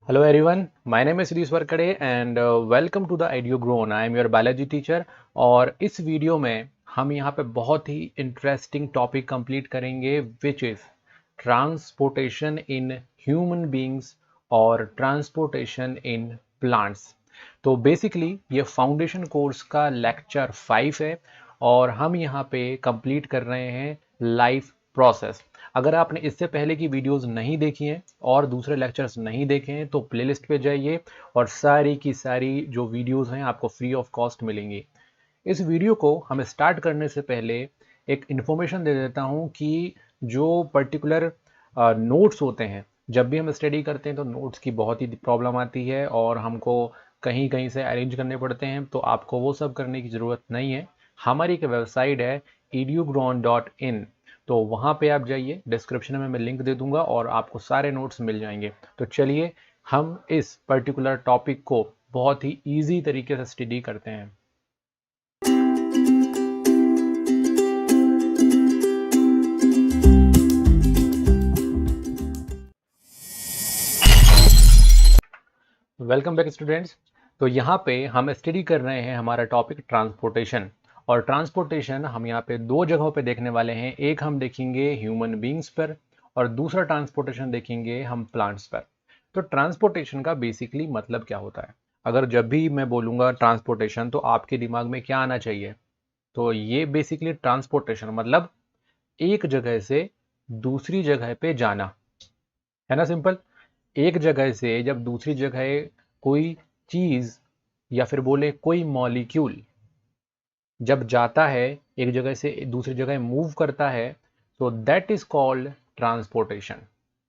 Hello everyone, my name is Sudhir Warkade and welcome to the IdeoGrown. I am your biology teacher और इस video में हम यहाँ पे बहुत ही इंटरेस्टिंग टॉपिक कंप्लीट करेंगे which is transportation in human beings और ट्रांसपोर्टेशन इन प्लांट्स। तो बेसिकली ये फाउंडेशन कोर्स का लेक्चर 5 है और हम यहाँ पे कंप्लीट कर रहे हैं लाइफ प्रोसेस। अगर आपने इससे पहले की वीडियोस नहीं देखी हैं और दूसरे लेक्चर्स नहीं देखे हैं तो प्लेलिस्ट पे जाइए और सारी की सारी जो वीडियोस हैं आपको फ्री ऑफ कॉस्ट मिलेंगी। इस वीडियो को हम स्टार्ट करने से पहले एक इन्फॉर्मेशन दे देता हूं कि जो पर्टिकुलर नोट्स होते हैं, जब भी हम स्टडी करते हैं तो नोट्स की बहुत ही प्रॉब्लम आती है और हमको कहीं कहीं से अरेंज करने पड़ते हैं, तो आपको वो सब करने की ज़रूरत नहीं है। हमारी एक वेबसाइट है edugrown.in, तो वहाँ पे आप जाइए, डिस्क्रिप्शन में मैं लिंक दे दूंगा और आपको सारे नोट्स मिल जाएंगे। तो चलिए हम इस पर्टिकुलर टॉपिक को बहुत ही ईजी तरीके से स्टडी करते हैं। Welcome back students. तो यहाँ पे हम स्टडी कर रहे हैं हमारा टॉपिक ट्रांसपोर्टेशन, और ट्रांसपोर्टेशन हम यहाँ पे दो जगहों पे देखने वाले हैं। एक हम देखेंगे ह्यूमन बींग्स पर और दूसरा ट्रांसपोर्टेशन देखेंगे हम प्लांट्स पर। तो ट्रांसपोर्टेशन का बेसिकली मतलब क्या होता है? अगर जब भी मैं बोलूँगा ट्रांसपोर्टेशन तो आपके दिमाग में क्या आना चाहिए? तो ये बेसिकली ट्रांसपोर्टेशन मतलब एक जगह से दूसरी जगह पे जाना, है ना, सिंपल। एक जगह से जब दूसरी जगह कोई चीज या फिर बोले कोई मॉलिक्यूल जब जाता है, एक जगह से दूसरी जगह मूव करता है, तो दैट इज कॉल्ड ट्रांसपोर्टेशन।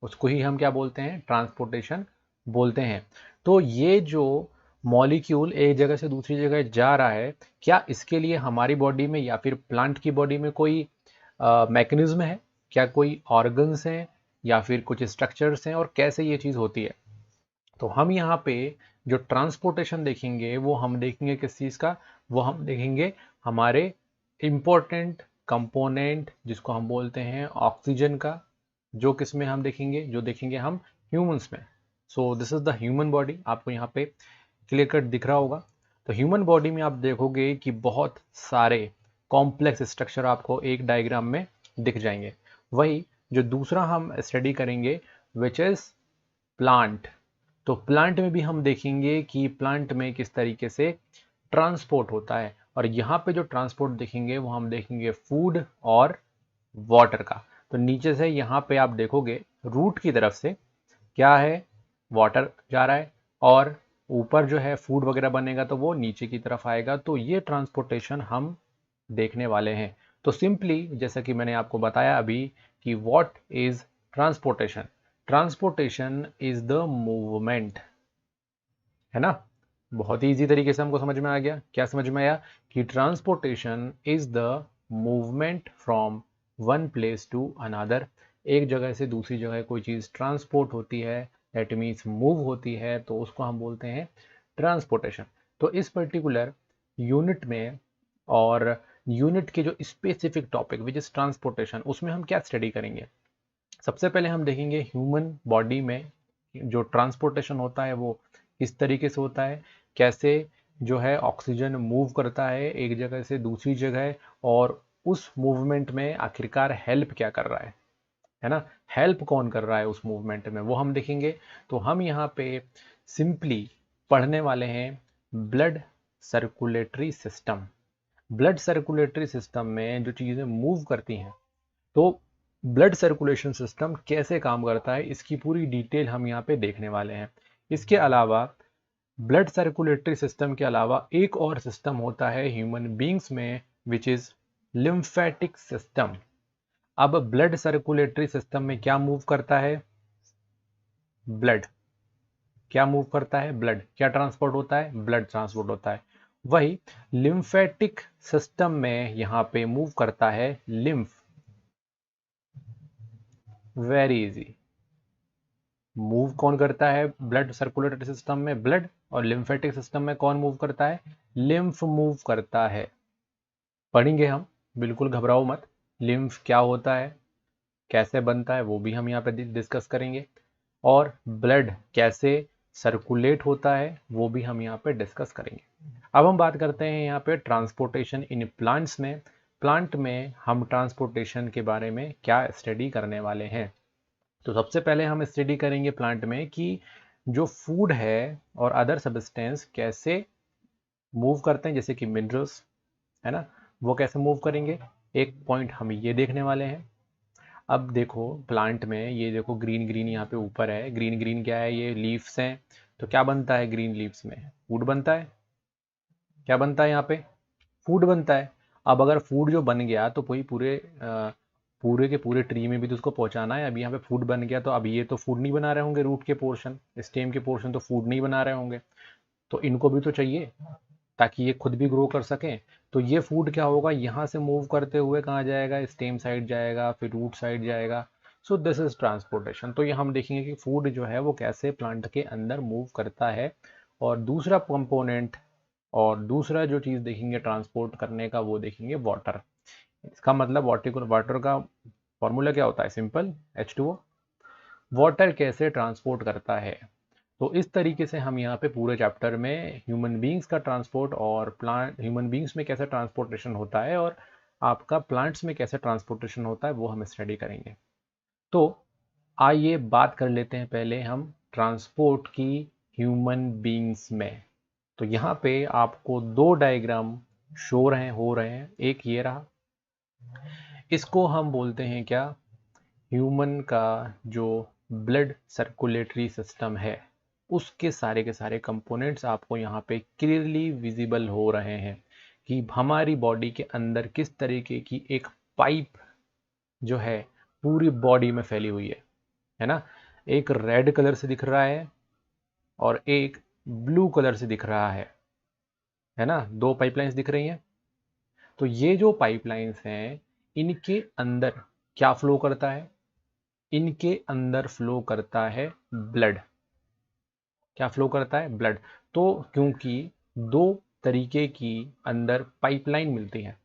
उसको ही हम क्या बोलते हैं? ट्रांसपोर्टेशन बोलते हैं। तो ये जो मॉलिक्यूल एक जगह से दूसरी जगह जा रहा है, क्या इसके लिए हमारी बॉडी में या फिर प्लांट की बॉडी में कोई मैकेनिज्म है? क्या कोई ऑर्गन्स हैं या फिर कुछ स्ट्रक्चर्स हैं, और कैसे ये चीज़ होती है? तो हम यहाँ पे जो ट्रांसपोर्टेशन देखेंगे वो हम देखेंगे किस चीज़ का? वो हम देखेंगे हमारे इम्पोर्टेंट कंपोनेंट जिसको हम बोलते हैं ऑक्सीजन का। जो किस में हम देखेंगे? जो देखेंगे हम ह्यूमंस में। सो this is the human body. आपको यहाँ पे क्लियर कट दिख रहा होगा। तो ह्यूमन बॉडी में आप देखोगे कि बहुत सारे कॉम्प्लेक्स स्ट्रक्चर आपको एक डायग्राम में दिख जाएंगे। वही जो दूसरा हम स्टडी करेंगे विच इज प्लांट। तो प्लांट में भी हम देखेंगे कि प्लांट में किस तरीके से ट्रांसपोर्ट होता है, और यहाँ पे जो ट्रांसपोर्ट देखेंगे वो हम देखेंगे फूड और वाटर का। तो नीचे से यहाँ पे आप देखोगे रूट की तरफ से क्या है? वाटर जा रहा है, और ऊपर जो है फूड वगैरह बनेगा तो वो नीचे की तरफ आएगा। तो ये ट्रांसपोर्टेशन हम देखने वाले हैं। तो सिंपली जैसा कि मैंने आपको बताया अभी कि what is transportation? Transportation is the movement, है ना। बहुत ही इजी तरीके से हमको समझ में आ गया। क्या समझ में आया? कि transportation is the movement from one place to another. एक जगह से दूसरी जगह कोई चीज ट्रांसपोर्ट होती है, दैट मीन्स मूव होती है, तो उसको हम बोलते हैं ट्रांसपोर्टेशन। तो इस पर्टिकुलर यूनिट में, और यूनिट के जो specific topic which is transportation, उसमें हम क्या स्टडी करेंगे? सबसे पहले हम देखेंगे ह्यूमन बॉडी में जो ट्रांसपोर्टेशन होता है वो किस तरीके से होता है, कैसे जो है ऑक्सीजन मूव करता है एक जगह से दूसरी जगह, और उस मूवमेंट में आखिरकार हेल्प क्या कर रहा है ना, हेल्प कौन कर रहा है उस मूवमेंट में, वो हम देखेंगे। तो हम यहाँ पे सिंपली पढ़ने वाले हैं blood circulatory system. Blood circulatory system में जो चीज़ें मूव करती हैं, तो ब्लड सर्कुलेशन सिस्टम कैसे काम करता है इसकी पूरी डिटेल हम यहाँ पे देखने वाले हैं। इसके अलावा ब्लड सर्कुलेटरी सिस्टम के अलावा एक और सिस्टम होता है ह्यूमन बींग्स में विच इज लिम्फेटिक सिस्टम। अब ब्लड सर्कुलेटरी सिस्टम में क्या मूव करता है? ब्लड। क्या मूव करता है? ब्लड। क्या ट्रांसपोर्ट होता है? ब्लड ट्रांसपोर्ट होता है। वही लिम्फेटिक सिस्टम में यहाँ पे मूव करता है लिम्फ। Very easy. मूव कौन करता है ब्लड सर्कुलेटरी सिस्टम में? ब्लड। और लिम्फेटिक सिस्टम में कौन मूव करता है? लिम्फ मूव करता है। पढ़ेंगे हम, बिल्कुल घबराओ मत। लिम्फ क्या होता है, कैसे बनता है, वो भी हम यहाँ पे डिस्कस करेंगे। और ब्लड कैसे सर्कुलेट होता है वो भी हम यहाँ पे डिस्कस करेंगे। अब हम बात करते हैं यहाँ पे ट्रांसपोर्टेशन इन प्लांट्स में। प्लांट में हम ट्रांसपोर्टेशन के बारे में क्या स्टडी करने वाले हैं। तो सबसे पहले हम स्टडी करेंगे प्लांट में कि जो फूड है और अदर सब्सटेंस कैसे मूव करते हैं, जैसे कि मिनरल्स है ना, वो कैसे मूव करेंगे। एक पॉइंट हम ये देखने वाले हैं। अब देखो प्लांट में ये देखो ग्रीन ग्रीन यहाँ पे ऊपर है, ग्रीन ग्रीन क्या है, ये लीव्स हैं। तो क्या बनता है ग्रीन लीव्स में, फूड बनता है। क्या बनता है यहाँ पे, फूड बनता है। अब अगर फूड जो बन गया तो कोई पूरे के पूरे ट्री में भी तो उसको पहुंचाना है। अब यहाँ पे फूड बन गया तो अब ये तो फूड नहीं बना रहे होंगे, रूट के पोर्शन स्टेम के पोर्शन तो फूड नहीं बना रहे होंगे, तो इनको भी तो चाहिए ताकि ये खुद भी ग्रो कर सकें। तो ये फूड क्या होगा, यहाँ से मूव करते हुए कहाँ जाएगा, स्टेम साइड जाएगा, फिर रूट साइड जाएगा। सो दिस इज ट्रांसपोर्टेशन। तो ये हम देखेंगे कि फूड जो है वो कैसे प्लांट के अंदर मूव करता है। और दूसरा कंपोनेंट और दूसरा जो चीज़ देखेंगे ट्रांसपोर्ट करने का, वो देखेंगे वाटर। इसका मतलब वाटर का फॉर्मूला क्या होता है, सिंपल H2O। वाटर कैसे ट्रांसपोर्ट करता है। तो इस तरीके से हम यहाँ पे पूरे चैप्टर में ह्यूमन बींग्स का ट्रांसपोर्ट और प्लांट, ह्यूमन बींग्स में कैसे ट्रांसपोर्टेशन होता है और आपका प्लांट्स में कैसे ट्रांसपोर्टेशन होता है, वो हम स्टडी करेंगे। तो आइए बात कर लेते हैं पहले हम ट्रांसपोर्ट की ह्यूमन बींग्स में। तो यहाँ पे आपको दो डायग्राम शो हो रहे हैं। एक ये रहा, इसको हम बोलते हैं क्या, ह्यूमन का जो ब्लड सर्कुलेटरी सिस्टम है उसके सारे के सारे कंपोनेंट्स आपको यहाँ पे क्लियरली विजिबल हो रहे हैं कि हमारी बॉडी के अंदर किस तरीके की एक पाइप जो है पूरी बॉडी में फैली हुई है ना। एक रेड कलर से दिख रहा है और एक ब्लू कलर से दिख रहा है ना, दो पाइपलाइंस दिख रही हैं। तो ये जो पाइपलाइंस हैं इनके अंदर क्या फ्लो करता है, इनके अंदर फ्लो करता है ब्लड। क्या फ्लो करता है, ब्लड। तो क्योंकि दो तरीके की अंदर पाइपलाइन मिलती है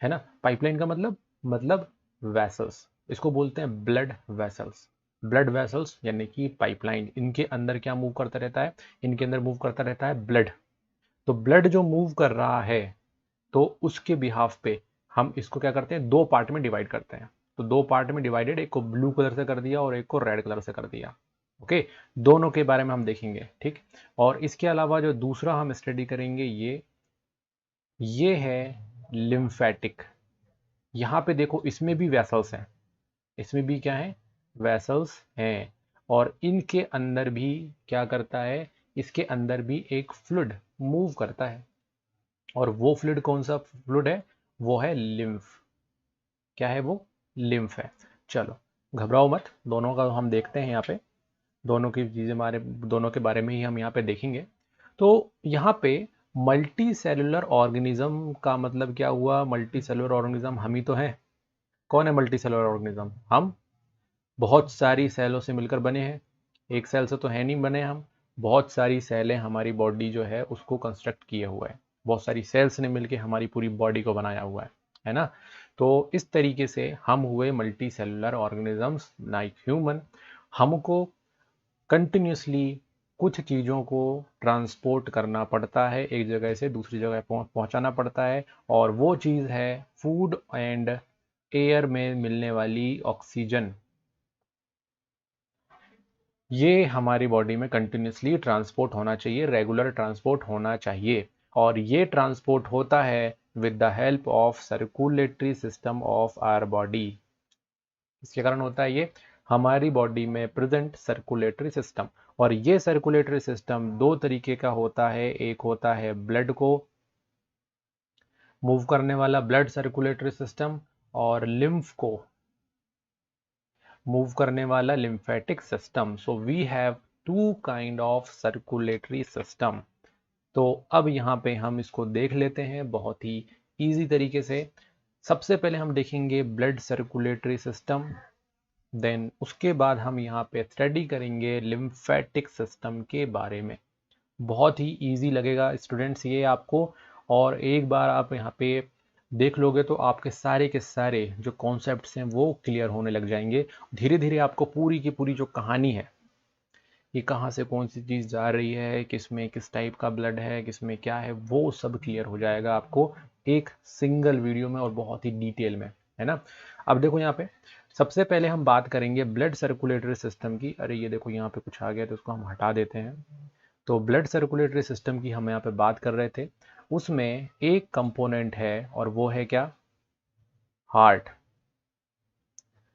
ना। पाइपलाइन का मतलब वेसल्स, इसको बोलते हैं ब्लड वेसल्स। ब्लड वेसल्स यानी कि पाइपलाइन, इनके अंदर क्या मूव करता रहता है, इनके अंदर मूव करता रहता है ब्लड। तो ब्लड जो मूव कर रहा है तो उसके बिहाफ पे हम इसको क्या करते हैं, दो पार्ट में डिवाइड करते हैं। तो दो पार्ट में डिवाइडेड, एक को ब्लू कलर से कर दिया और एक को रेड कलर से कर दिया। ओके, दोनों के बारे में हम देखेंगे, ठीक। और इसके अलावा जो दूसरा हम स्टडी करेंगे ये है लिम्फेटिक। यहाँ पे देखो इसमें भी वेसल्स हैं, इसमें भी क्या है, वेसल्स हैं। और इनके अंदर भी क्या करता है, इसके अंदर भी एक फ्लूइड मूव करता है। और वो फ्लूइड कौन सा फ्लूइड है, वो है लिम्फ। क्या है वो, लिम्फ है। चलो घबराओ मत, दोनों का हम देखते हैं यहाँ पे, दोनों की चीज़ें दोनों के बारे में ही हम यहाँ पे देखेंगे। तो यहाँ पे मल्टी सेलुलर ऑर्गेनिज्म का मतलब क्या हुआ, मल्टी सेलुलर ऑर्गेनिज्म हम ही तो हैं। कौन है मल्टी सेलुलर ऑर्गेनिज्म, हम। बहुत सारी सेलों से मिलकर बने हैं, एक सेल से तो है नहीं बने हम। बहुत सारी सेलें हमारी बॉडी जो है उसको कंस्ट्रक्ट किए हुआ है, बहुत सारी सेल्स ने मिलकर हमारी पूरी बॉडी को बनाया हुआ है ना। तो इस तरीके से हम हुए multi cellular organisms like human. हमको कंटिन्यूसली कुछ चीज़ों को ट्रांसपोर्ट करना पड़ता है, एक जगह से दूसरी जगह पहुंचाना पड़ता है। और वो चीज़ है फूड एंड एयर में मिलने वाली ऑक्सीजन। ये हमारी बॉडी में कंटिन्यूसली ट्रांसपोर्ट होना चाहिए, रेगुलर ट्रांसपोर्ट होना चाहिए। और ये ट्रांसपोर्ट होता है with the help of circulatory system of our body. इसके कारण होता है ये, हमारी बॉडी में प्रेजेंट सर्कुलेटरी सिस्टम। और ये सर्कुलेटरी सिस्टम दो तरीके का होता है, एक होता है ब्लड को मूव करने वाला ब्लड सर्कुलेटरी सिस्टम, और लिम्फ को मूव करने वाला lymphatic system. So we have two kind of circulatory system. तो अब यहाँ पे हम इसको देख लेते हैं बहुत ही इजी तरीके से। सबसे पहले हम देखेंगे ब्लड सर्कुलेटरी सिस्टम, देन उसके बाद हम यहाँ पे स्टडी करेंगे लिम्फेटिक सिस्टम के बारे में। बहुत ही इजी लगेगा स्टूडेंट्स ये आपको, और एक बार आप यहाँ पे देख लोगे तो आपके सारे के सारे जो कॉन्सेप्ट्स हैं वो क्लियर होने लग जाएंगे। धीरे धीरे आपको पूरी की पूरी जो कहानी है कि कहाँ से कौन सी चीज़ जा रही है, किस में किस टाइप का ब्लड है, किस में क्या है, वो सब क्लियर हो जाएगा आपको एक सिंगल वीडियो में और बहुत ही डिटेल में, है ना। अब देखो यहाँ पे सबसे पहले हम बात करेंगे ब्लड सर्कुलेटरी सिस्टम की। अरे ये देखो यहाँ पे कुछ आ गया तो उसको हम हटा देते हैं। तो ब्लड सर्कुलेटरी सिस्टम की हम यहाँ पे बात कर रहे थे। उसमें एक कंपोनेंट है और वो है क्या? हार्ट।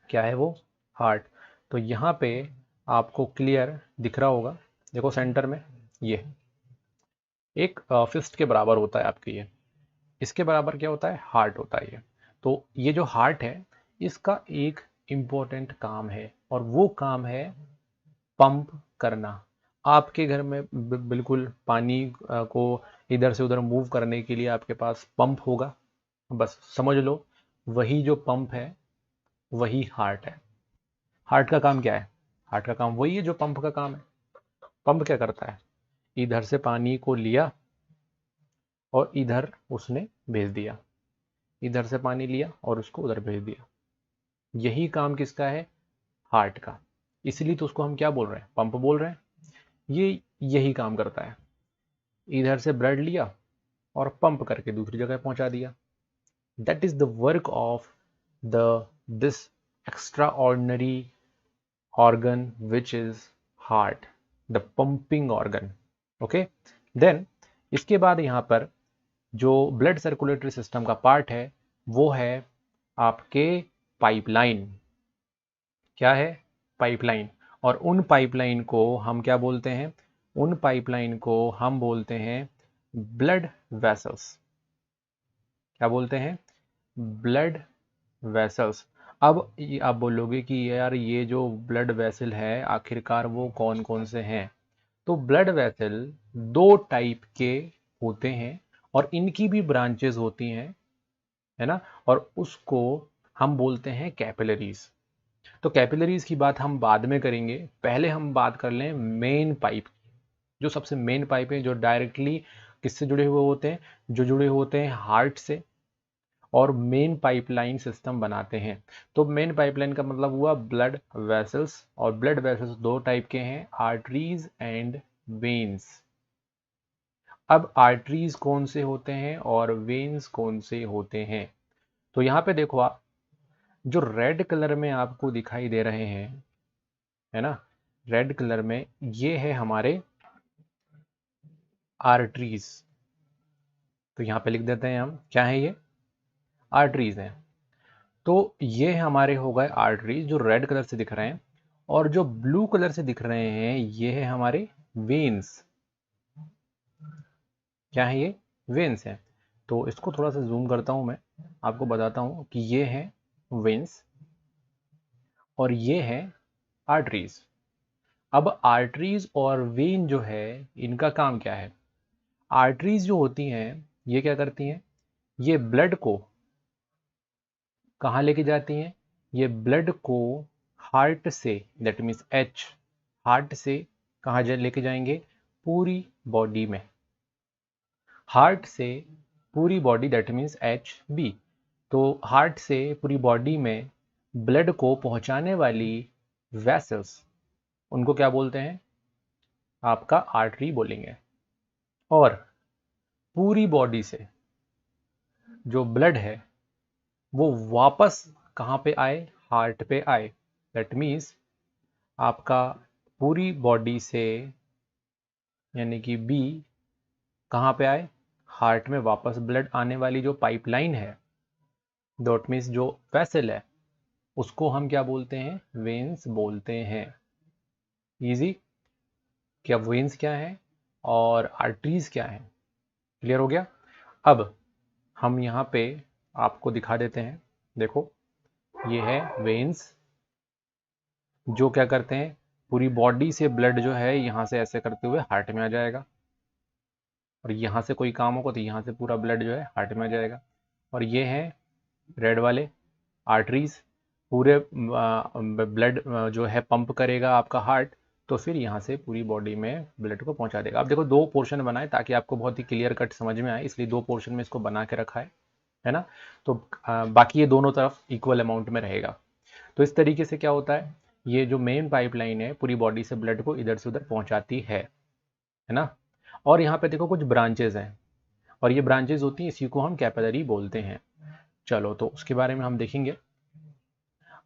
क्या है वो? हार्ट। तो यहाँ पे आपको क्लियर दिख रहा होगा, देखो सेंटर में ये एक फिस्ट के बराबर होता है आपके, ये इसके बराबर क्या होता है? हार्ट होता है ये। तो ये जो हार्ट है इसका एक इम्पोर्टेंट काम है और वो काम है पंप करना। आपके घर में बिल्कुल पानी को इधर से उधर मूव करने के लिए आपके पास पंप होगा, बस समझ लो वही जो पंप है वही हार्ट है। हार्ट का काम क्या है? हार्ट का काम वही है जो पंप का काम है। पंप क्या करता है? इधर से पानी को लिया और इधर उसने भेज दिया, इधर से पानी लिया और उसको उधर भेज दिया। यही काम किसका है? हार्ट का। इसलिए तो उसको हम क्या बोल रहे हैं? पंप बोल रहे हैं। ये यही काम करता है, इधर से ब्लड लिया और पंप करके दूसरी जगह पहुंचा दिया। That is the work of the this extraordinary organ which is heart, the pumping organ. Okay, then इसके बाद यहां पर जो ब्लड सर्कुलेटरी सिस्टम का पार्ट है वो है आपके पाइपलाइन। क्या है? पाइपलाइन। और उन पाइपलाइन को हम क्या बोलते हैं? उन पाइपलाइन को हम बोलते हैं ब्लड वेसल्स। क्या बोलते हैं? Blood vessels. अब आप बोलोगे कि यार ये जो ब्लड वेसल है आखिरकार वो कौन कौन से हैं? तो ब्लड वेसल दो टाइप के होते हैं और इनकी भी ब्रांचेस होती हैं, है ना। और उसको हम बोलते हैं कैपिलरीज। तो कैपिलरीज की बात हम बाद में करेंगे, पहले हम बात कर लें मेन पाइप की। जो सबसे मेन पाइप है जो डायरेक्टली किससे जुड़े हुए होते हैं? जो जुड़े होते हैं हार्ट से और मेन पाइपलाइन सिस्टम बनाते हैं। तो मेन पाइपलाइन का मतलब हुआ ब्लड वेसल्स, और ब्लड वेसल्स दो टाइप के हैं, आर्टरीज एंड वेन्स। अब आर्टरीज कौन से होते हैं और वेन्स कौन से होते हैं? तो यहां पे देखो आप, जो रेड कलर में आपको दिखाई दे रहे हैं, है ना, रेड कलर में ये है हमारे आर्टरीज। तो यहां पे लिख देते हैं हम, क्या है ये? आर्टरीज हैं। तो ये हमारे हो गए आर्टरीज जो रेड कलर से दिख रहे हैं, और जो ब्लू कलर से दिख रहे हैं ये है हमारे वेन्स। क्या है ये? वेन्स हैं। तो इसको थोड़ा सा जूम करता हूं, मैं आपको बताता हूं कि ये है वेन्स और ये है आर्टरीज। अब आर्टरीज और वेन जो है इनका काम क्या है? आर्टरीज जो होती हैं ये क्या करती हैं? ये ब्लड को कहाँ लेके जाती हैं? ये ब्लड को हार्ट से, दैट मीन्स एच, हार्ट से कहाँ लेके जाएंगे? पूरी बॉडी में। हार्ट से पूरी body, that means H B. तो हार्ट से पूरी बॉडी में ब्लड को पहुंचाने वाली वेसल्स, उनको क्या बोलते हैं? आपका आर्टरी बोलेंगे। और पूरी बॉडी से जो ब्लड है वो वापस कहाँ पे आए? हार्ट पे आए। दैट मीन्स आपका पूरी बॉडी से यानी कि बी कहाँ पे आए? हार्ट में वापस ब्लड आने वाली जो पाइपलाइन है, दैट मीन्स जो वेसल है, उसको हम क्या बोलते हैं? वेन्स बोलते हैं। इजी। क्या वेन्स क्या है और आर्टरीज क्या है? क्लियर हो गया। अब हम यहाँ पे आपको दिखा देते हैं, देखो ये है वेन्स जो क्या करते हैं? पूरी बॉडी से ब्लड जो है यहाँ से ऐसे करते हुए हार्ट में आ जाएगा, और यहाँ से कोई काम होगा तो यहाँ से पूरा ब्लड जो है हार्ट में आ जाएगा। और ये है रेड वाले आर्टरीज, पूरे ब्लड जो है पंप करेगा आपका हार्ट, तो फिर यहाँ से पूरी बॉडी में ब्लड को पहुंचा देगा। अब देखो दो पोर्शन बनाए ताकि आपको बहुत ही क्लियर कट समझ में आए, इसलिए दो पोर्शन में इसको बना के रखा है ना। तो बाकी ये दोनों तरफ इक्वल अमाउंट में रहेगा। तो इस तरीके से क्या होता है, ये जो मेन पाइपलाइन है पूरी बॉडी से ब्लड को इधर से उधर पहुंचाती है ना। और यहाँ पे देखो कुछ ब्रांचेज हैं, और ये ब्रांचेज होती हैं, इसी को हम कैपिलरी बोलते हैं। चलो तो उसके बारे में हम देखेंगे।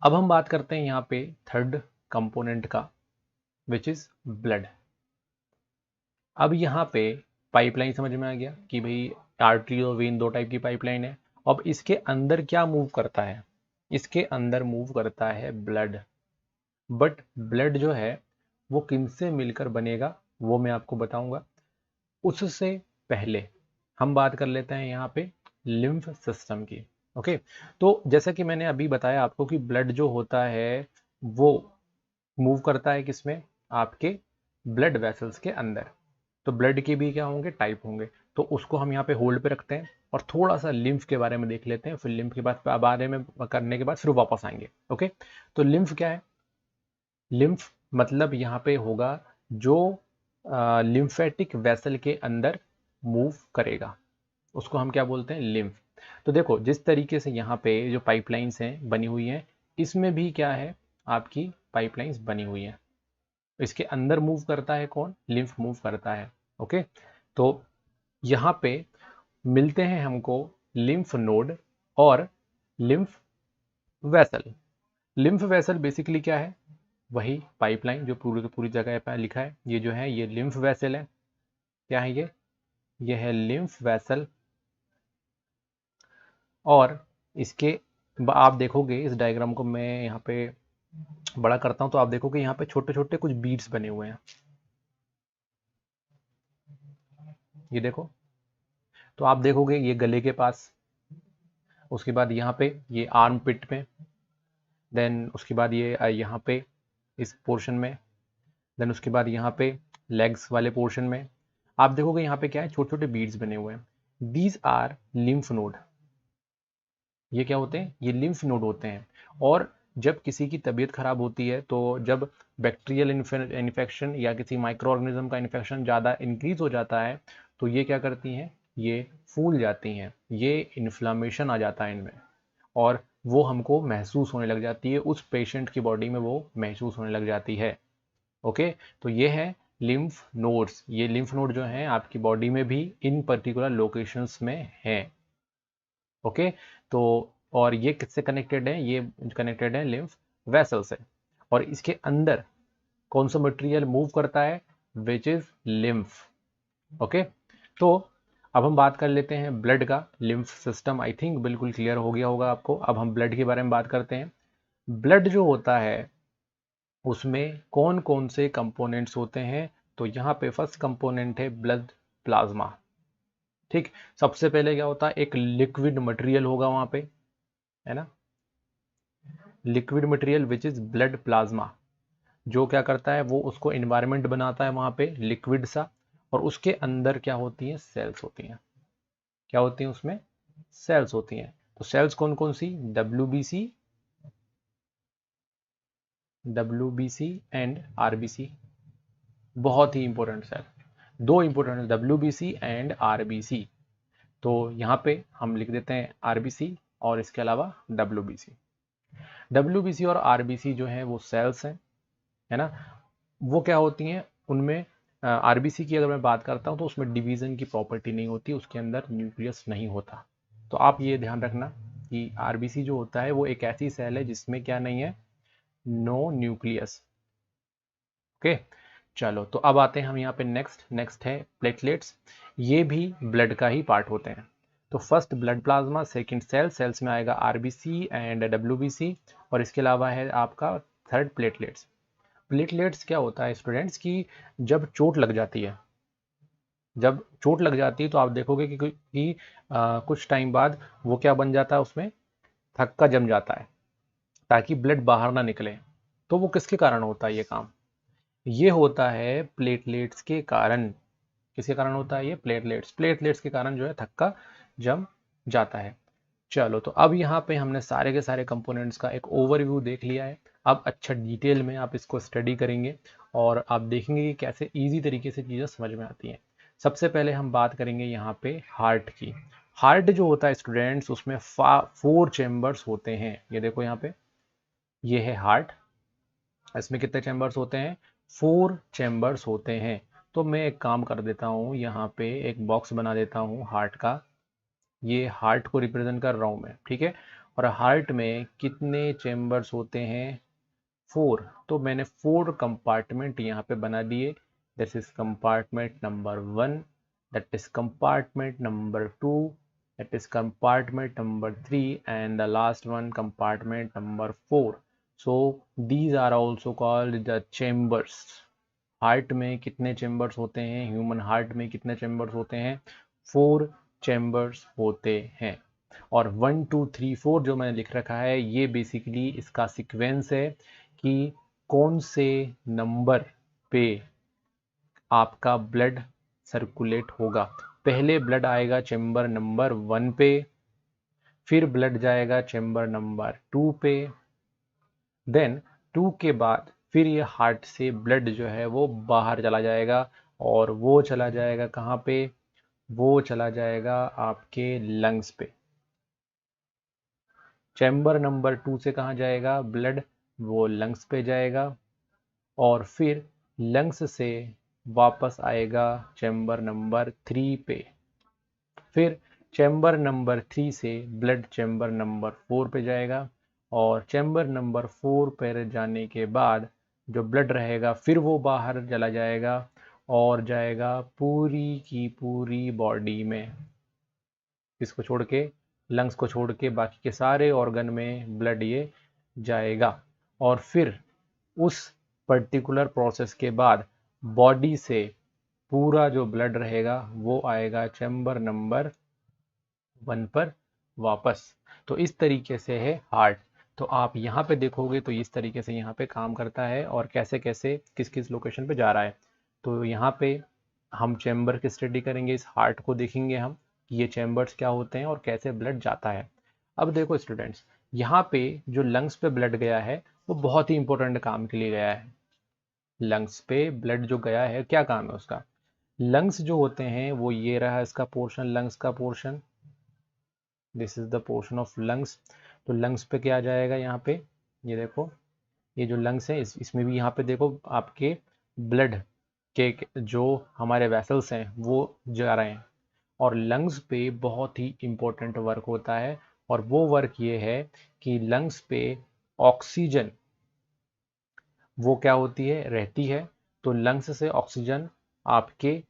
अब हम बात करते हैं यहाँ पे थर्ड कंपोनेंट का, विच इज ब्लड। अब यहाँ पे पाइपलाइन समझ में आ गया कि भाई आर्टरी और वेन दो टाइप की पाइपलाइन है। अब इसके अंदर क्या मूव करता है? इसके अंदर मूव करता है ब्लड। बट ब्लड जो है वो किनसे मिलकर बनेगा वो मैं आपको बताऊंगा। उससे पहले हम बात कर लेते हैं यहाँ पे लिम्फ सिस्टम की। ओके, तो जैसा कि मैंने अभी बताया आपको कि ब्लड जो होता है वो मूव करता है किसमें? आपके ब्लड वेसल्स के अंदर। तो ब्लड के भी क्या होंगे? टाइप होंगे। तो उसको हम यहाँ पे होल्ड पे रखते हैं और थोड़ा सा लिम्फ के बारे में देख लेते हैं, फिर लिम्फ के बारे में करने के बाद फिर वापस आएंगे। ओके, तो लिम्फ क्या है? लिम्फ मतलब यहाँ पे होगा जो लिम्फेटिक वेसल के अंदर मूव करेगा, उसको हम क्या बोलते हैं? लिम्फ। तो देखो जिस तरीके से यहाँ पे जो पाइपलाइंस हैं बनी हुई हैं, इसमें भी क्या है? आपकी पाइपलाइंस बनी हुई हैं। इसके अंदर मूव करता है कौन? लिम्फ मूव करता है। ओके, तो यहाँ पे मिलते हैं हमको लिम्फ नोड और lymph vessel. Lymph vessel basically क्या है? वही पाइपलाइन जो पूरी की पूरी जगह पे लिखा है। ये जो है ये लिम्फ वेसल है। क्या है ये है लिम्फ वेसल। और इसके आप देखोगे इस डायग्राम को, मैं यहाँ पे बड़ा करता हूँ तो आप देखोगे यहाँ पे छोटे छोटे कुछ बीड्स बने हुए हैं। ये देखो, तो आप देखोगे ये गले के पास, उसके बाद यहाँ पे ये आर्म पिट में, देन उसके बाद ये यहाँ पे इस पोर्शन में, देन उसके बाद यहाँ पे लेग्स वाले पोर्शन में। आप देखोगे यहाँ पे क्या है? छोटे छोटे बीड्स बने हुए हैं। These are lymph node. ये क्या होते हैं? ये लिम्फ नोड होते हैं। और जब किसी की तबीयत खराब होती है, तो जब बैक्टीरियल इन्फेक्शन या किसी माइक्रो ऑर्गेनिज्म का इन्फेक्शन ज़्यादा इंक्रीज हो जाता है, तो ये क्या करती हैं? ये फूल जाती हैं, ये इन्फ्लामेशन आ जाता है इनमें, और वो हमको महसूस होने लग जाती है, उस पेशेंट की बॉडी में वो महसूस होने लग जाती है। ओके, तो ये है लिम्फ नोड्स। ये लिम्फ नोड जो हैं आपकी बॉडी में भी इन पर्टिकुलर लोकेशंस में हैं। ओके, तो और ये किससे कनेक्टेड है? ये कनेक्टेड है लिम्फ वेसल से। और इसके अंदर कौन सा मटेरियल मूव करता है? Which is lymph. ओके, तो अब हम बात कर लेते हैं ब्लड का। लिम्फ सिस्टम आई थिंक बिल्कुल क्लियर हो गया होगा आपको। अब हम ब्लड के बारे में बात करते हैं। ब्लड जो होता है उसमें कौन कौन से कंपोनेंट्स होते हैं? तो यहाँ पे फर्स्ट कंपोनेंट है ब्लड प्लाज्मा। ठीक, सबसे पहले क्या होता है? एक लिक्विड मटेरियल होगा वहां पे, है ना, liquid material which is blood plasma. जो क्या करता है? वो उसको एनवायरनमेंट बनाता है वहां पे लिक्विड सा, और उसके अंदर क्या होती हैं? सेल्स होती हैं। क्या होती हैं उसमें? सेल्स होती हैं। तो सेल्स कौन कौन सी? WBC and RBC. बहुत ही इंपॉर्टेंट सेल, दो इंपॉर्टेंट, डब्ल्यूबीसी एंड आरबीसी। तो यहाँ पे हम लिख देते हैं आरबीसी और इसके अलावा डब्ल्यूबीसी। डब्ल्यूबीसी और आरबीसी जो है वो सेल्स हैं, है ना। वो क्या होती हैं? उनमें आरबीसी की अगर मैं बात करता हूँ तो उसमें डिवीजन की प्रॉपर्टी नहीं होती, उसके अंदर न्यूक्लियस नहीं होता। तो आप ये ध्यान रखना कि आरबीसी जो होता है वो एक ऐसी सेल है जिसमें क्या नहीं है? No nucleus. ओके, चलो तो अब आते हैं हम यहाँ पे नेक्स्ट है प्लेटलेट्स। ये भी ब्लड का ही पार्ट होते हैं। तो first blood plasma, second cells में आएगा आरबीसी एंड डब्ल्यूबीसी, और इसके अलावा है आपका थर्ड प्लेटलेट्स। प्लेटलेट्स क्या होता है स्टूडेंट्स की? जब चोट लग जाती है, जब चोट लग जाती है तो आप देखोगे कि कुछ टाइम बाद वो क्या बन जाता है? उसमें थक्का जम जाता है ताकि ब्लड बाहर ना निकले। तो वो किसके कारण होता है ये काम? ये होता है प्लेटलेट्स के कारण। किसके कारण होता है ये? प्लेटलेट्स के कारण जो है थक्का जम जाता है। चलो तो अब यहाँ पे हमने सारे के सारे कंपोनेंट्स का एक ओवरव्यू देख लिया है। अब अच्छा डिटेल में आप इसको स्टडी करेंगे और आप देखेंगे कि कैसे इजी तरीके से चीज़ें समझ में आती हैं। सबसे पहले हम बात करेंगे यहाँ पे हार्ट की। हार्ट जो होता है स्टूडेंट्स उसमें 4 चेम्बर्स होते हैं। ये देखो यहाँ पे, ये है हार्ट, इसमें कितने चैम्बर्स होते हैं? 4 चैम्बर्स होते हैं। तो मैं एक काम कर देता हूँ, यहाँ पे एक बॉक्स बना देता हूँ हार्ट का। ये हार्ट को रिप्रेजेंट कर रहा हूँ मैं, ठीक है। और हार्ट में कितने चैम्बर्स होते हैं? 4। तो मैंने 4 कंपार्टमेंट यहाँ पे बना दिए। This is compartment number 1, that is compartment number 2, that is compartment number 3 and the last one compartment number 4। So these are also called the chambers. Heart में कितने चेम्बर्स होते हैं? ह्यूमन हार्ट में कितने चेम्बर्स होते हैं? 4 चेम्बर्स होते हैं। और 1 2 3 4 जो मैंने लिख रखा है, ये बेसिकली इसका सीक्वेंस है कि कौन से नंबर पे आपका ब्लड सर्कुलेट होगा। पहले ब्लड आएगा चेम्बर नंबर 1 पे, फिर ब्लड जाएगा चेम्बर नंबर 2 पे, देन 2 के बाद फिर ये हार्ट से ब्लड जो है वो बाहर चला जाएगा। और वो चला जाएगा कहाँ पे? वो चला जाएगा आपके लंग्स पे। चैम्बर नंबर 2 से कहाँ जाएगा ब्लड? वो लंग्स पे जाएगा। और फिर लंग्स से वापस आएगा चैम्बर नंबर 3 पे। फिर चैम्बर नंबर 3 से ब्लड चैम्बर नंबर 4 पे जाएगा। और चैम्बर नंबर 4 पर जाने के बाद जो ब्लड रहेगा फिर वो बाहर चला जाएगा और जाएगा पूरी की पूरी बॉडी में। इसको छोड़ के, लंग्स को छोड़ के बाकी के सारे ऑर्गन में ब्लड ये जाएगा। और फिर उस पर्टिकुलर प्रोसेस के बाद बॉडी से पूरा जो ब्लड रहेगा वो आएगा चैम्बर नंबर 1 पर वापस। तो इस तरीके से है हार्ट। तो आप यहाँ पे देखोगे तो इस तरीके से यहाँ पे काम करता है और कैसे कैसे किस किस लोकेशन पे जा रहा है। तो यहाँ पे हम चैम्बर की स्टडी करेंगे, इस हार्ट को देखेंगे हम कि ये चैम्बर्स क्या होते हैं और कैसे ब्लड जाता है। अब देखो स्टूडेंट्स, यहाँ पे जो लंग्स पे ब्लड गया है वो बहुत ही इंपॉर्टेंट काम के लिए गया है। लंग्स पे ब्लड जो गया है क्या काम है उसका? लंग्स जो होते हैं वो ये रहा इसका पोर्शन, लंग्स का portion, this is the portion of lungs. तो लंग्स पे क्या जाएगा यहाँ पे? ये देखो, ये जो लंग्स है इसमें भी यहाँ पे देखो आपके ब्लड के जो हमारे वेसल्स हैं वो जा रहे हैं। और लंग्स पे बहुत ही इम्पोर्टेंट वर्क होता है और वो वर्क ये है कि लंग्स पे ऑक्सीजन वो क्या होती है? रहती है। तो लंग्स से ऑक्सीजन आपके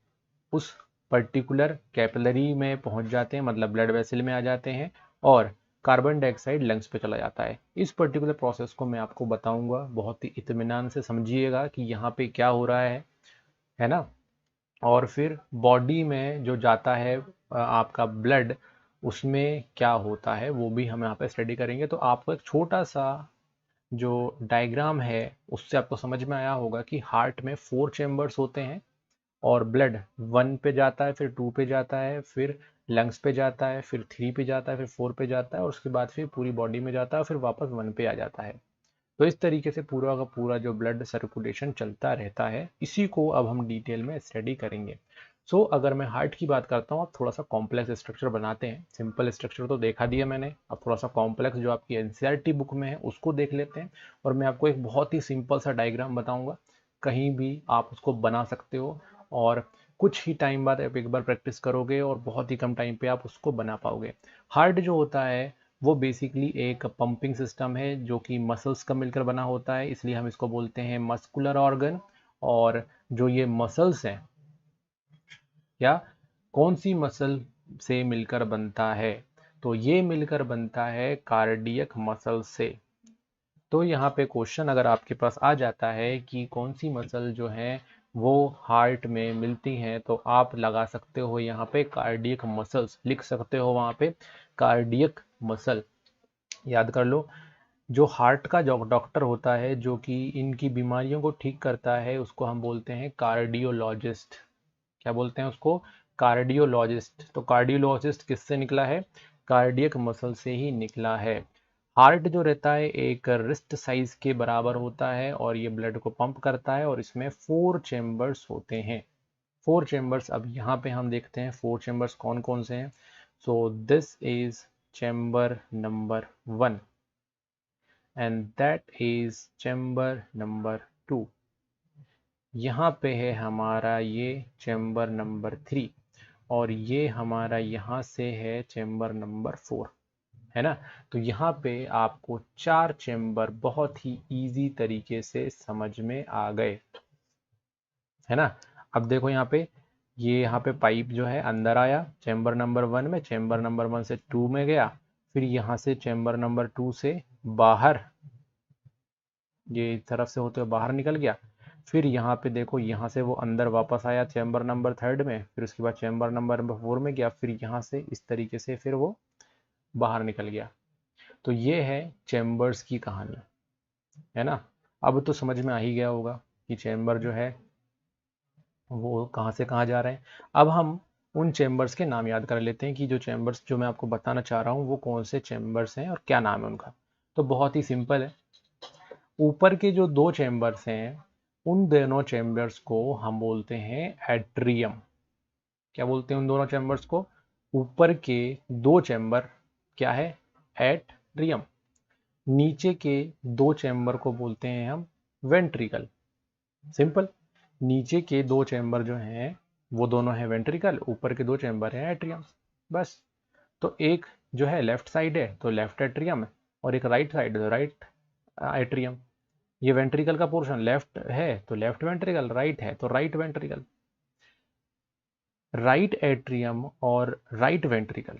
उस पर्टिकुलर कैपिलरी में पहुंच जाते हैं, मतलब ब्लड वेसल में आ जाते हैं और कार्बन डाइऑक्साइड लंग्स पे चला जाता है। इस पर्टिकुलर प्रोसेस को मैं आपको बताऊंगा, बहुत ही इत्मीनान से समझिएगा कि यहाँ पे क्या हो रहा है ना। और फिर बॉडी में जो जाता है आपका ब्लड, उसमें क्या होता है वो भी हम यहाँ पे स्टडी करेंगे। तो आपको एक छोटा सा जो डायग्राम है उससे आपको समझ में आया होगा कि हार्ट में 4 चैम्बर्स होते हैं और ब्लड 1 पे जाता है, फिर 2 पे जाता है, फिर लंग्स पे जाता है, फिर 3 पे जाता है, फिर 4 पे जाता है और उसके बाद फिर पूरी बॉडी में जाता है और फिर वापस 1 पे आ जाता है। तो इस तरीके से पूरा का पूरा जो ब्लड सर्कुलेशन चलता रहता है, इसी को अब हम डिटेल में स्टडी करेंगे। अगर मैं हार्ट की बात करता हूँ, अब थोड़ा सा कॉम्प्लेक्स स्ट्रक्चर बनाते हैं। सिंपल स्ट्रक्चर तो देखा दिया मैंने, अब थोड़ा सा कॉम्प्लेक्स जो आपकी एनसीईआरटी बुक में है उसको देख लेते हैं। और मैं आपको एक बहुत ही सिंपल सा डायग्राम बताऊंगा, कहीं भी आप उसको बना सकते हो और कुछ ही टाइम बाद आप एक बार प्रैक्टिस करोगे और बहुत ही कम टाइम पे आप उसको बना पाओगे। हार्ट जो होता है वो बेसिकली एक पंपिंग सिस्टम है जो कि मसल्स का मिलकर बना होता है, इसलिए हम इसको बोलते हैं मस्कुलर ऑर्गन। और जो ये मसल्स हैं, क्या कौन सी मसल से मिलकर बनता है? तो ये मिलकर बनता है कार्डियक मसल से। तो यहाँ पे क्वेश्चन अगर आपके पास आ जाता है कि कौन सी मसल जो है वो हार्ट में मिलती हैं, तो आप लगा सकते हो यहाँ पे कार्डियक मसल्स, लिख सकते हो वहाँ पे कार्डियक मसल। याद कर लो, जो हार्ट का जो डॉक्टर होता है जो कि इनकी बीमारियों को ठीक करता है उसको हम बोलते हैं कार्डियोलॉजिस्ट। क्या बोलते हैं उसको? कार्डियोलॉजिस्ट। तो कार्डियोलॉजिस्ट किससे निकला है? कार्डियक मसल से ही निकला है। हार्ट जो रहता है एक रिस्ट साइज के बराबर होता है और ये ब्लड को पंप करता है और इसमें 4 चेम्बर्स होते हैं। 4 चेम्बर्स, अब यहाँ पे हम देखते हैं 4 चेम्बर्स कौन कौन से हैं। सो this is chamber number 1, and that is chamber number 2। यहाँ पे है हमारा ये चैम्बर नंबर 3 और ये हमारा यहाँ से है चैम्बर नंबर 4, है ना। तो यहाँ पे आपको 4 चैम्बर बहुत ही इजी तरीके से समझ में आ गए, है ना। अब देखो यहाँ पे पाइप जो है अंदर आया चैम्बर नंबर 1 में, चैम्बर नंबर 1 से 2 में गया, फिर यहाँ से चैम्बर नंबर 2 से बाहर, ये इस तरफ से होते हुए बाहर निकल गया, फिर यहाँ पे देखो यहाँ से वो अंदर वापस आया चैम्बर नंबर 3 में, फिर उसके बाद चैम्बर नंबर 4 में गया, फिर यहाँ से इस तरीके से फिर वो बाहर निकल गया। तो ये है चैम्बर्स की कहानी, है ना। अब तो समझ में आ ही गया होगा कि चैम्बर जो है वो कहाँ से कहाँ जा रहे हैं। अब हम उन चैम्बर्स के नाम याद कर लेते हैं कि जो चैम्बर्स जो मैं आपको बताना चाह रहा हूँ वो कौन से चैम्बर्स हैं और क्या नाम है उनका। तो बहुत ही सिंपल है, ऊपर के जो 2 चैम्बर्स हैं उन दोनों चैम्बर्स को हम बोलते हैं एट्रियम। क्या बोलते हैं उन दोनों चैम्बर्स को? ऊपर के 2 चैम्बर क्या है? एट्रियम। नीचे के 2 चैम्बर को बोलते हैं हम वेंट्रिकल। सिंपल, नीचे के 2 चैम्बर जो हैं वो दोनों हैं वेंट्रिकल, ऊपर के 2 चैम्बर हैं एट्रियम, बस। तो एक जो है लेफ्ट साइड है तो लेफ्ट एट्रियम है, और एक राइट साइड है तो राइट एट्रियम। ये वेंट्रिकल का पोर्शन लेफ्ट है तो लेफ्ट वेंट्रिकल, राइट है तो राइट वेंट्रिकल। राइट एट्रियम और राइट वेंट्रिकल,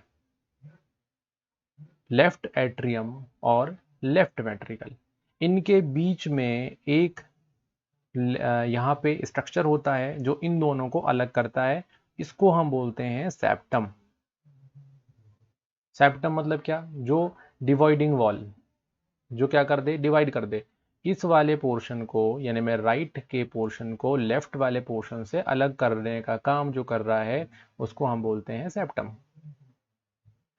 लेफ्ट एट्रियम और लेफ्ट वेंट्रिकल, इनके बीच में एक यहाँ पे स्ट्रक्चर होता है जो इन दोनों को अलग करता है, इसको हम बोलते हैं सेप्टम। सेप्टम मतलब क्या? जो डिवाइडिंग वॉल, जो क्या कर दे? डिवाइड कर दे। इस वाले पोर्शन को, यानी मैं राइट के पोर्शन को लेफ्ट वाले पोर्शन से अलग करने का काम जो कर रहा है उसको हम बोलते हैं सेप्टम,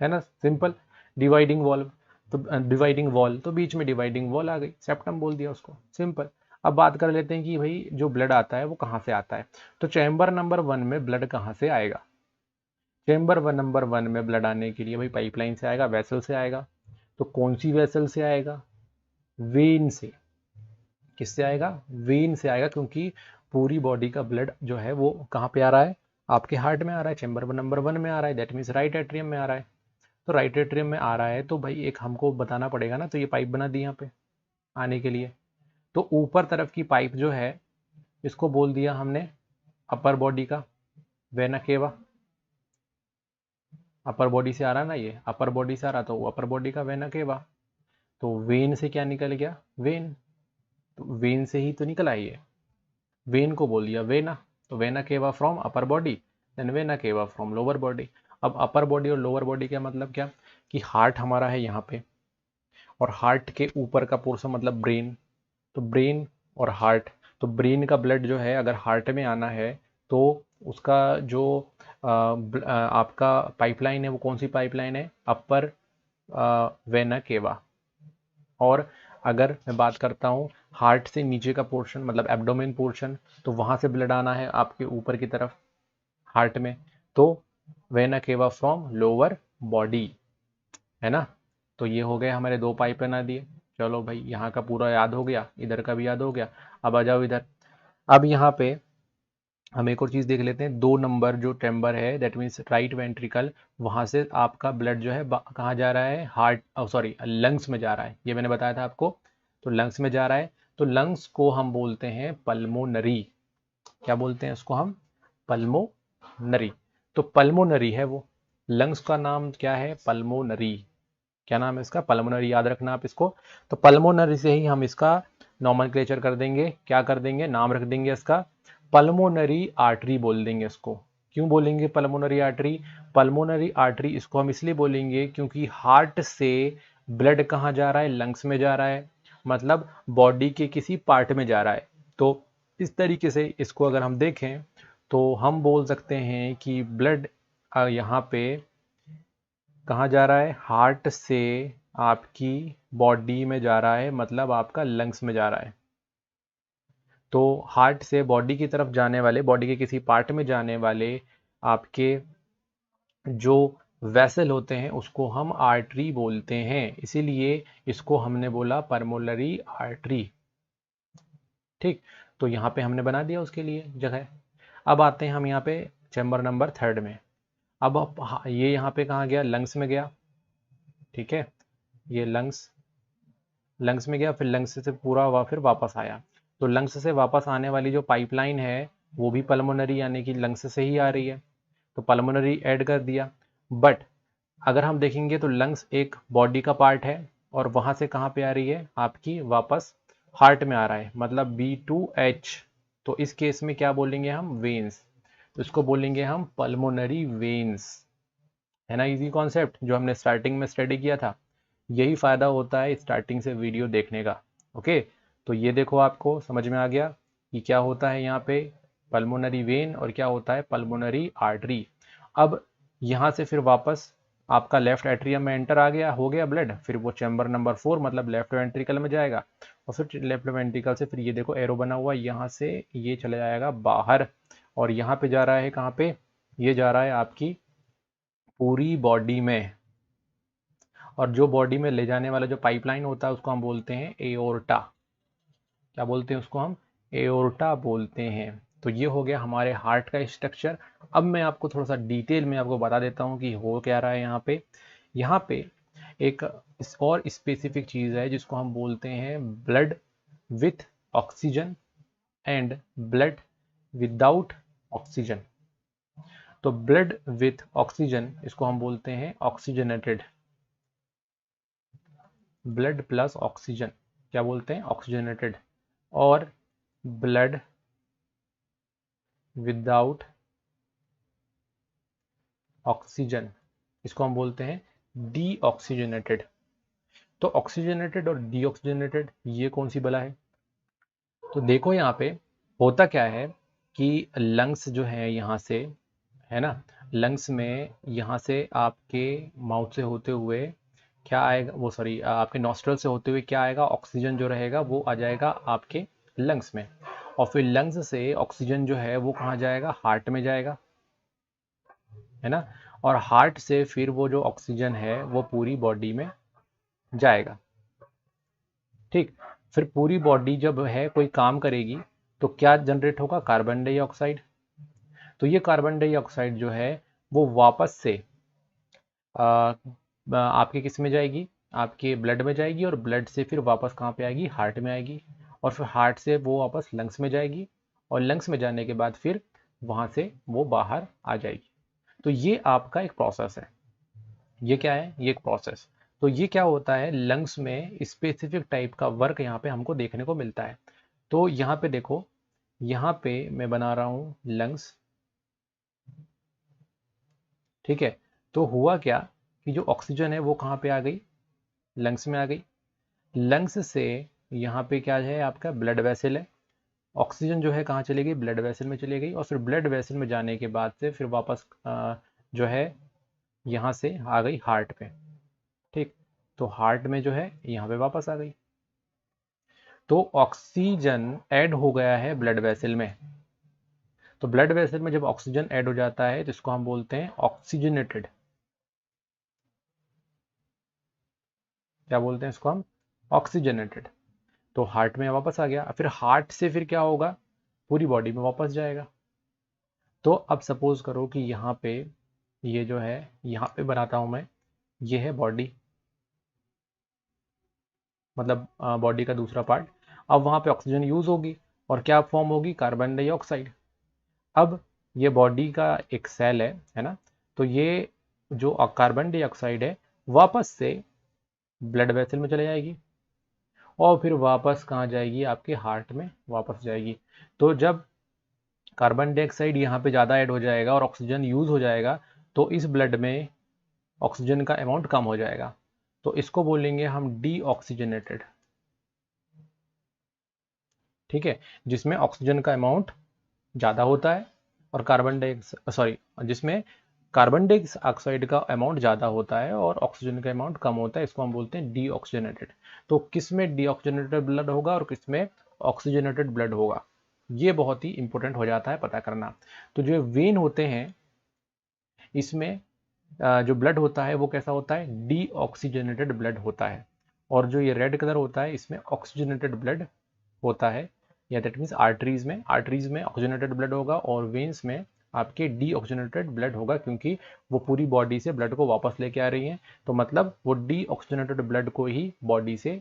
है ना। सिंपल, डिवाइडिंग वॉल, तो डिवाइडिंग वॉल तो बीच में डिवाइडिंग वॉल आ गई, सेप्टम बोल दिया उसको, सिंपल। अब बात कर लेते हैं कि भाई जो ब्लड आता है वो कहाँ से आता है। तो चैम्बर नंबर 1 में ब्लड कहाँ से आएगा? चैम्बर नंबर 1 में ब्लड आने के लिए भाई पाइपलाइन से आएगा, वेसल से आएगा। तो कौन सी वेसल से आएगा? वेन से। किससे आएगा? वेन से आएगा, क्योंकि पूरी बॉडी का ब्लड जो है वो कहाँ पे आ रहा है? आपके हार्ट में आ रहा है, चैम्बर नंबर 1 में आ रहा है, दैट मीन्स राइट एट्रियम में आ रहा है। तो राइट एट्रियम में आ रहा है तो भाई एक हमको बताना पड़ेगा ना, तो ये पाइप बना दी यहाँ पे आने के लिए। तो ऊपर तरफ की पाइप जो है इसको बोल दिया हमने अपर बॉडी का वेना केवा। अपर बॉडी से आ रहा ना, ये अपर बॉडी से आ रहा तो अपर बॉडी का वेना केवा। तो वेन से क्या निकल गया? वेन। तो वेन से ही तो निकला ये, वेन को बोल दिया वेना। तो vena cava from upper body, then vena cava from lower body. अब अपर बॉडी और लोअर बॉडी का मतलब क्या? कि हार्ट हमारा है यहाँ पे, और हार्ट के ऊपर का पोर्शन मतलब ब्रेन। तो ब्रेन और हार्ट, तो ब्रेन का ब्लड जो है अगर हार्ट में आना है तो उसका जो आपका पाइपलाइन है वो कौन सी पाइपलाइन है? अपर वेना केवा। और अगर मैं बात करता हूँ हार्ट से नीचे का पोर्शन मतलब एब्डोमेन पोर्शन, तो वहाँ से ब्लड आना है आपके ऊपर की तरफ हार्ट में, तो vena cava from lower body, है ना। तो ये हो गए हमारे 2 पाइप बना दिए। चलो भाई यहाँ का पूरा याद हो गया, इधर का भी याद हो गया। अब आ जाओ इधर। अब यहाँ पे हम एक और चीज़ देख लेते हैं, 2 नंबर जो चैम्बर है दैट मीन्स राइट वेंट्रिकल, वहाँ से आपका ब्लड जो है कहाँ जा रहा है? हार्ट, सॉरी, लंग्स में जा रहा है, ये मैंने बताया था आपको। तो लंग्स में जा रहा है, तो लंग्स को हम बोलते हैं पल्मोनरी। क्या बोलते हैं उसको हम? पल्मोनरी। तो पल्मोनरी है वो, लंग्स का नाम क्या है? पल्मोनरी। क्या नाम है इसका? पल्मोनरी, याद रखना आप इसको। तो पल्मोनरी से ही हम इसका नॉमेनक्लेचर कर देंगे, क्या कर देंगे? नाम रख देंगे इसका पल्मोनरी आर्टरी बोल देंगे इसको। क्यों बोलेंगे पल्मोनरी आर्टरी? पल्मोनरी आर्टरी इसको हम इसलिए बोलेंगे क्योंकि हार्ट से ब्लड कहाँ जा रहा है? लंग्स में जा रहा है, मतलब बॉडी के किसी पार्ट में जा रहा है। तो इस तरीके से इसको अगर हम देखें तो हम बोल सकते हैं कि ब्लड यहाँ पे कहाँ जा रहा है? हार्ट से आपकी बॉडी में जा रहा है, मतलब आपका लंग्स में जा रहा है। तो हार्ट से बॉडी की तरफ जाने वाले, बॉडी के किसी पार्ट में जाने वाले आपके जो वेसल होते हैं उसको हम आर्टरी बोलते हैं, इसीलिए इसको हमने बोला पल्मोनरी आर्टरी। ठीक, तो यहाँ पे हमने बना दिया उसके लिए जगह। अब आते हैं हम यहाँ पे चैम्बर नंबर 3 में। अब ये यहाँ पे कहाँ गया, लंग्स में गया। ठीक है, ये लंग्स में गया, फिर लंग्स से पूरा हुआ, फिर वापस आया। तो लंग्स से वापस आने वाली जो पाइपलाइन है वो भी पल्मोनरी यानी कि लंग्स से ही आ रही है, तो पल्मोनरी ऐड कर दिया। बट अगर हम देखेंगे तो लंग्स एक बॉडी का पार्ट है और वहां से कहाँ पे आ रही है आपकी, वापस हार्ट में आ रहा है, मतलब B2H। तो इस केस में क्या बोलेंगे हम, वेन्स, तो इसको बोलेंगे हम पल्मोनरी वेन्स। है ना इजी कॉन्सेप्ट जो हमने स्टार्टिंग में स्टडी किया था। यही फायदा होता है स्टार्टिंग से वीडियो देखने का। ओके, तो ये देखो आपको समझ में आ गया कि क्या होता है यहाँ पे पल्मोनरी वेन और क्या होता है पल्मोनरी आर्टरी। अब यहाँ से फिर वापस आपका लेफ्ट एट्रियम में एंटर आ गया, हो गया ब्लड, फिर वो चैम्बर नंबर 4 मतलब लेफ्ट वेंट्रिकल में जाएगा, और फिर लेफ्ट वेंट्रिकल से फिर ये देखो एरो बना हुआ, यहाँ से ये चला जाएगा बाहर, और यहाँ पे जा रहा है कहाँ पे, ये जा रहा है आपकी पूरी बॉडी में। और जो बॉडी में ले जाने वाला जो पाइपलाइन होता है उसको हम बोलते हैं एओर्टा। क्या बोलते हैं उसको हम, एओर्टा बोलते हैं। तो ये हो गया हमारे हार्ट का स्ट्रक्चर। अब मैं आपको थोड़ा सा डिटेल में आपको बता देता हूँ कि हो क्या रहा है यहाँ पे। यहाँ पे एक और स्पेसिफिक चीज़ है जिसको हम बोलते हैं blood with oxygen and blood without oxygen. तो ब्लड विथ ऑक्सीजन इसको हम बोलते हैं ऑक्सीजनेटेड, ब्लड प्लस ऑक्सीजन क्या बोलते हैं ऑक्सीजनेटेड, और ब्लड विदाउट ऑक्सीजन इसको हम बोलते हैं डीऑक्सीजनेटेड। तो ऑक्सीजनेटेड और डीऑक्सीजनेटेड ये कौन सी बला है। तो देखो यहाँ पे होता क्या है कि लंग्स जो है यहाँ से, है ना, लंग्स में यहाँ से आपके माउथ से होते हुए क्या आएगा, वो सॉरी आपके नॉस्ट्रल से होते हुए क्या आएगा, ऑक्सीजन जो रहेगा वो आ जाएगा आपके लंग्स में, और फिर लंग्स से ऑक्सीजन जो है वो कहाँ जाएगा, हार्ट में जाएगा, है ना, और हार्ट से फिर वो जो ऑक्सीजन है वो पूरी बॉडी में जाएगा। ठीक, फिर पूरी बॉडी जब है कोई काम करेगी तो क्या जनरेट होगा, कार्बन डाइऑक्साइड। तो ये कार्बन डाइऑक्साइड जो है वो वापस से आपके किस में जाएगी, आपके ब्लड में जाएगी, और ब्लड से फिर वापस कहाँ पे आएगी, हार्ट में आएगी, और फिर हार्ट से वो वापस लंग्स में जाएगी, और लंग्स में जाने के बाद फिर वहाँ से वो बाहर आ जाएगी। तो ये आपका एक प्रोसेस है, ये क्या है, ये एक प्रोसेस। तो ये क्या होता है, लंग्स में स्पेसिफिक टाइप का वर्क यहाँ पे हमको देखने को मिलता है। तो यहाँ पे देखो, यहाँ पे मैं बना रहा हूँ लंग्स। ठीक है, तो हुआ क्या कि जो ऑक्सीजन है वो कहाँ पे आ गई, लंग्स में आ गई। लंग्स से यहाँ पे क्या है आपका ब्लड वेसल है, ऑक्सीजन जो है कहाँ चली गई, ब्लड वेसल में चली गई, और फिर ब्लड वेसल में जाने के बाद से फिर वापस जो है यहाँ से आ गई हार्ट पे। ठीक, तो हार्ट में जो है यहाँ पे वापस आ गई। तो ऑक्सीजन ऐड हो गया है ब्लड वेसल में। तो ब्लड वेसल में जब ऑक्सीजन ऐड हो जाता है तो इसको हम बोलते हैं ऑक्सीजनेटेड। क्या बोलते हैं इसको हम, ऑक्सीजनेटेड। तो हार्ट में वापस आ गया, फिर हार्ट से फिर क्या होगा, पूरी बॉडी में वापस जाएगा। तो अब सपोज करो कि यहाँ पे ये जो है, यहाँ पे बनाता हूं मैं, ये है बॉडी, मतलब बॉडी का दूसरा पार्ट। अब वहाँ पे ऑक्सीजन यूज होगी और क्या फॉर्म होगी, कार्बन डाइऑक्साइड। अब ये बॉडी का एक सेल है ना, तो ये जो कार्बन डाइऑक्साइड है वापस से ब्लड वेसल में चले जाएगी, और फिर वापस कहाँ जाएगी, आपके हार्ट में वापस जाएगी। तो जब कार्बन डाइऑक्साइड यहाँ पे ज़्यादा ऐड हो जाएगा और ऑक्सीजन यूज हो जाएगा तो इस ब्लड में ऑक्सीजन का अमाउंट कम हो जाएगा, तो इसको बोलेंगे हम डीऑक्सीजनेटेड। ठीक है, जिसमें ऑक्सीजन का अमाउंट ज़्यादा होता है और कार्बन डाइऑक्साइड सॉरी जिसमें कार्बन डाइऑक्साइड का अमाउंट ज़्यादा होता है और ऑक्सीजन का अमाउंट कम होता है, इसको हम बोलते हैं डीऑक्सीजनेटेड। तो किस में डीऑक्सीजनेटेड ब्लड होगा और किस में ऑक्सीजनेटेड ब्लड होगा, ये बहुत ही इंपॉर्टेंट हो जाता है पता करना। तो जो वेन होते हैं इसमें जो ब्लड होता है वो कैसा होता है, डीऑक्सीजनेटेड ब्लड होता है। और जो ये रेड कलर होता है इसमें ऑक्सीजनेटेड ब्लड होता है, या दैट मीन्स आर्टरीज में ऑक्सीजनेटेड ब्लड होगा और वेन्स में आपके डीऑक्सीजनेटेड ब्लड होगा, क्योंकि वो पूरी बॉडी से ब्लड को वापस लेके आ रही हैं। तो मतलब वो डीऑक्सीजनेटेड ब्लड को ही बॉडी से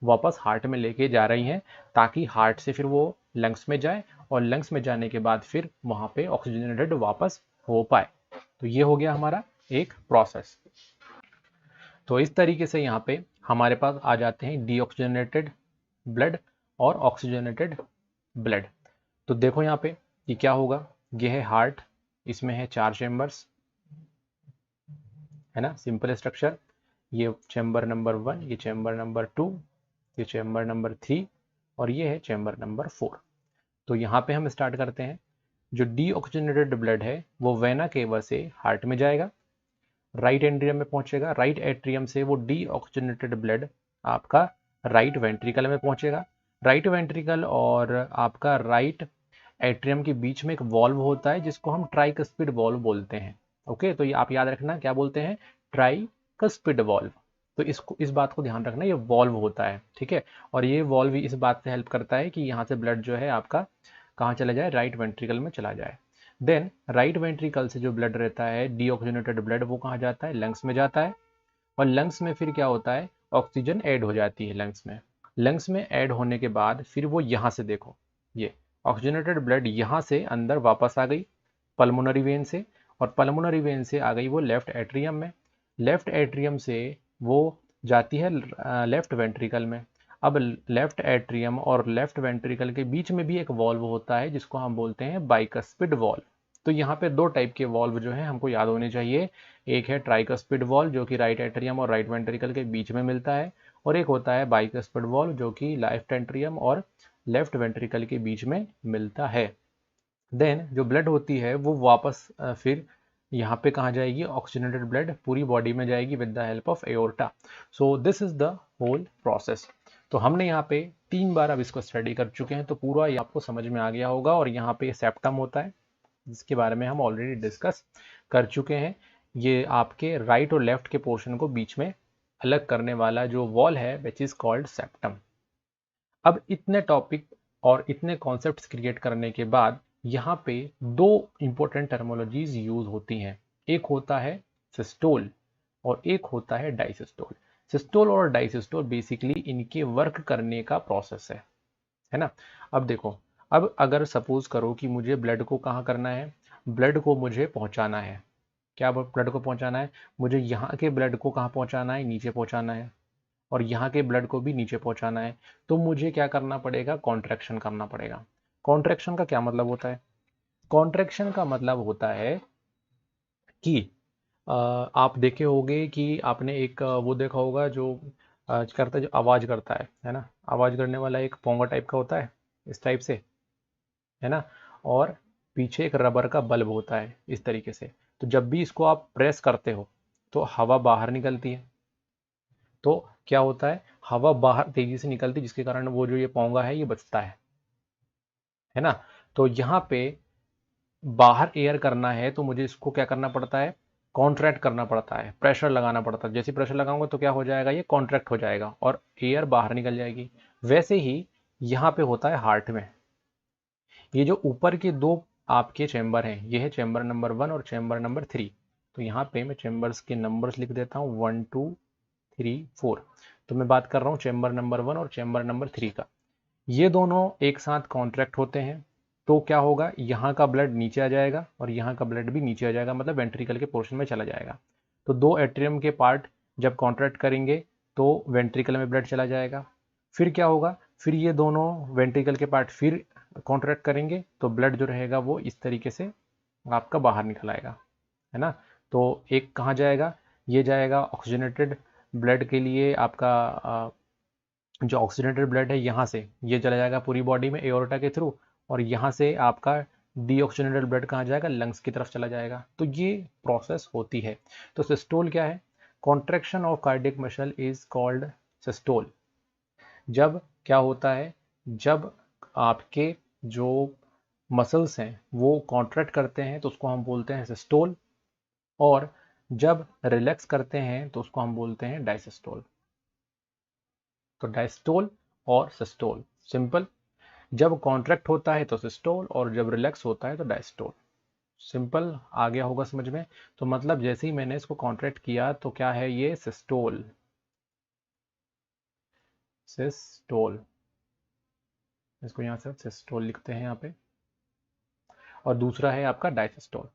वापस हार्ट में लेके जा रही हैं, ताकि हार्ट से फिर वो लंग्स में जाए और लंग्स में जाने के बाद फिर वहां पे ऑक्सीजनेटेड वापस हो पाए। तो ये हो गया हमारा एक प्रोसेस। तो इस तरीके से यहाँ पे हमारे पास आ जाते हैं डीऑक्सीजनेटेड ब्लड और ऑक्सीजनेटेड ब्लड। तो देखो यहाँ पे कि क्या होगा, ये है हार्ट, इसमें है 4 चेम्बर्स, है ना, सिंपल स्ट्रक्चर। ये चेम्बर नंबर 1, ये चेम्बर नंबर 2, ये चेम्बर नंबर 3 और ये है चेम्बर नंबर 4। तो यहाँ पे हम स्टार्ट करते हैं। जो डीऑक्सीजनेटेड ब्लड है वो वेना केवा से हार्ट में जाएगा, राइट एट्रियम में पहुंचेगा, राइट एट्रियम से वो डीऑक्सीजनेटेड ब्लड आपका राइट वेंट्रिकल में पहुंचेगा। राइट वेंट्रिकल और आपका राइट एट्रियम के बीच में एक वॉल्व होता है जिसको हम ट्राइकस्पिड वॉल्व बोलते हैं। ओके, तो ये आप याद रखना क्या बोलते हैं, ट्राइकस्पिड वॉल्व। तो इस बात को ध्यान रखना, ये वॉल्व होता है, ठीक है। और ये वॉल्व इस बात से हेल्प करता है कि यहाँ से ब्लड जो है आपका कहाँ चला जाए, राइट वेंट्रिकल में चला जाए। देन राइट वेंट्रिकल से जो ब्लड रहता है डीऑक्सीजनेटेड ब्लड, वो कहाँ जाता है, लंग्स में जाता है। और लंग्स में फिर क्या होता है, ऑक्सीजन ऐड हो जाती है लंग्स में। लंग्स में ऐड होने के बाद फिर वो यहाँ से देखो, ये ऑक्सीजनेटेड ब्लड यहाँ से अंदर वापस आ गई पल्मोनरी वेन से, और पल्मोनरी वेन से आ गई वो लेफ्ट एट्रियम में। लेफ्ट एट्रियम से वो जाती है लेफ्ट वेंट्रिकल में। अब लेफ्ट एट्रियम और लेफ्ट वेंट्रिकल के बीच में भी एक वॉल्व होता है जिसको हम बोलते हैं बाइकस्पिड वॉल्व। तो यहाँ पे 2 टाइप के वॉल्व जो है हमको याद होने चाहिए। एक है ट्राइकस्पिड वॉल्व जो कि राइट एट्रियम और राइट वेंट्रिकल के बीच में मिलता है, और एक होता है बाइकस्पिड वॉल्व जो कि लेफ्ट एट्रियम और लेफ्ट वेंट्रिकल के बीच में मिलता है। देन जो ब्लड होती है वो वापस फिर यहाँ पे कहाँ जाएगी, ऑक्सीजनेटेड ब्लड पूरी बॉडी में जाएगी with the help of aorta. So this is the whole process. तो हमने यहाँ पे 3 बार अब इसको स्टडी कर चुके हैं, तो पूरा ये आपको समझ में आ गया होगा। और यहाँ पे सेप्टम होता है जिसके बारे में हम ऑलरेडी डिस्कस कर चुके हैं। ये आपके राइट और लेफ्ट के पोर्शन को बीच में अलग करने वाला जो वॉल है विच इज कॉल्ड सेप्टम। अब इतने टॉपिक और इतने कॉन्सेप्ट्स क्रिएट करने के बाद यहाँ पे 2 इंपॉर्टेंट टर्मोलॉजीज यूज होती हैं। एक होता है सिस्टोल और एक होता है डाइसिस्टोल। सिस्टोल और डाइसिस्टोल बेसिकली इनके वर्क करने का प्रोसेस है ना। अब देखो, अब अगर सपोज करो कि मुझे ब्लड को कहाँ करना है, ब्लड को मुझे पहुँचाना है। क्या ब्लड को पहुँचाना है, मुझे यहाँ के ब्लड को कहाँ पहुँचाना है, नीचे पहुँचाना है, और यहाँ के ब्लड को भी नीचे पहुंचाना है। तो मुझे क्या करना पड़ेगा, कॉन्ट्रैक्शन करना पड़ेगा। कॉन्ट्रैक्शन का क्या मतलब होता है, कॉन्ट्रैक्शन का मतलब होता है कि आप देखे होंगे कि आपने एक वो देखा होगा जो करता है, जो आवाज करता है ना, आवाज करने वाला एक पोंगा टाइप का होता है इस टाइप से, है ना। और पीछे एक रबर का बल्ब होता है इस तरीके से। तो जब भी इसको आप प्रेस करते हो तो हवा बाहर निकलती है। तो क्या होता है, हवा बाहर तेजी से निकलती है जिसके कारण वो जो ये पौंगा है ये बचता है ना। तो यहाँ पे बाहर एयर करना है तो मुझे इसको क्या करना पड़ता है, कॉन्ट्रैक्ट करना पड़ता है, प्रेशर लगाना पड़ता है। जैसे प्रेशर लगाऊंगा तो क्या हो जाएगा, ये कॉन्ट्रैक्ट हो जाएगा और एयर बाहर निकल जाएगी। वैसे ही यहाँ पे होता है हार्ट में। ये जो ऊपर के 2 आपके चैम्बर हैं, ये है चैम्बर नंबर 1 और चैम्बर नंबर 3। तो यहाँ पे मैं चैम्बर्स के नंबर्स लिख देता हूँ 1 2 3 4। तो मैं बात कर रहा हूँ चैम्बर नंबर 1 और चैम्बर नंबर 3 का। ये दोनों एक साथ कॉन्ट्रैक्ट होते हैं तो क्या होगा, यहाँ का ब्लड नीचे आ जाएगा और यहाँ का ब्लड भी नीचे आ जाएगा, मतलब वेंट्रिकल के पोर्शन में चला जाएगा। तो 2 एट्रियम के पार्ट जब कॉन्ट्रैक्ट करेंगे तो वेंट्रिकल में ब्लड चला जाएगा। फिर क्या होगा, फिर ये दोनों वेंट्रिकल के पार्ट फिर कॉन्ट्रैक्ट करेंगे तो ब्लड जो रहेगा वो इस तरीके से आपका बाहर निकल आएगा, है ना। तो एक कहाँ जाएगा, ये जाएगा ऑक्सीजनेटेड ब्लड के लिए, आपका जो ऑक्सीजनेटेड ब्लड है यहाँ से ये चला जाएगा पूरी बॉडी में एओर्टा के थ्रू, और यहाँ से आपका डीऑक्सीजनेटेड ब्लड कहाँ जाएगा, लंग्स की तरफ चला जाएगा। तो ये प्रोसेस होती है। तो सिस्टोल क्या है, contraction of cardiac muscle is called systole. जब क्या होता है, जब आपके जो मसल्स हैं वो कॉन्ट्रैक्ट करते हैं तो उसको हम बोलते हैं सिस्टोल। और जब रिलैक्स करते हैं तो उसको हम बोलते हैं डायसिस्टोल। तो डायस्टोल और सिस्टोल, सिंपल। जब कॉन्ट्रैक्ट होता है तो सिस्टोल और जब रिलैक्स होता है तो डायस्टोल। सिंपल, आ गया होगा समझ में। तो मतलब जैसे ही मैंने इसको कॉन्ट्रैक्ट किया तो क्या है ये, सिस्टोल, सिस्टोल। इसको यहाँ से सिस्टोल लिखते हैं यहाँ पे। और दूसरा है आपका डायसिस्टोल।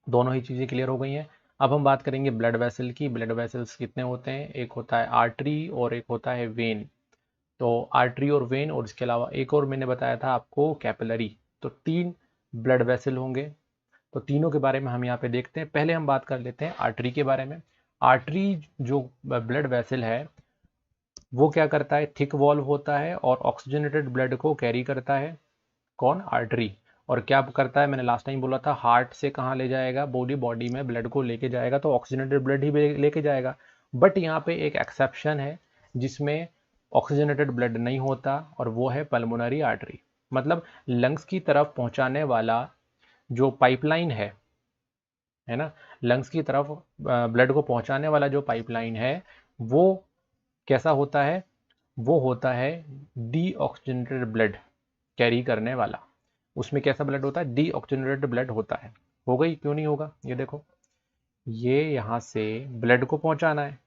दोनों ही चीज़ें क्लियर हो गई हैं। अब हम बात करेंगे ब्लड वेसल की। ब्लड वेसल्स कितने होते हैं, एक होता है आर्टरी और एक होता है वेन। तो आर्टरी और वेन, और इसके अलावा एक और मैंने बताया था आपको, कैपिलरी। तो 3 ब्लड वेसल होंगे। तो तीनों के बारे में हम यहाँ पे देखते हैं। पहले हम बात कर लेते हैं आर्टरी के बारे में। आर्टरी जो ब्लड वेसल है वो क्या करता है, थिक वॉल्व होता है और ऑक्सीजनेटेड ब्लड को कैरी करता है। कौन, आर्टरी। और क्या करता है, मैंने लास्ट टाइम बोला था, हार्ट से कहाँ ले जाएगा, बॉडी में ब्लड को लेके जाएगा, तो ऑक्सीजनेटेड ब्लड ही लेके जाएगा। बट यहाँ पे एक एक्सेप्शन है जिसमें ऑक्सीजनेटेड ब्लड नहीं होता, और वो है पल्मोनरी आर्टरी। मतलब लंग्स की तरफ पहुंचाने वाला जो पाइपलाइन है ना, लंग्स की तरफ ब्लड को पहुंचाने वाला जो पाइपलाइन है वो कैसा होता है, वो होता है डीऑक्सीजनेटेड ब्लड कैरी करने वाला। उसमें कैसा ब्लड होता है, डीऑक्सीजनेटेड ब्लड होता है। हो गई, क्यों नहीं होगा, ये देखो, ये यहाँ से ब्लड को पहुंचाना है,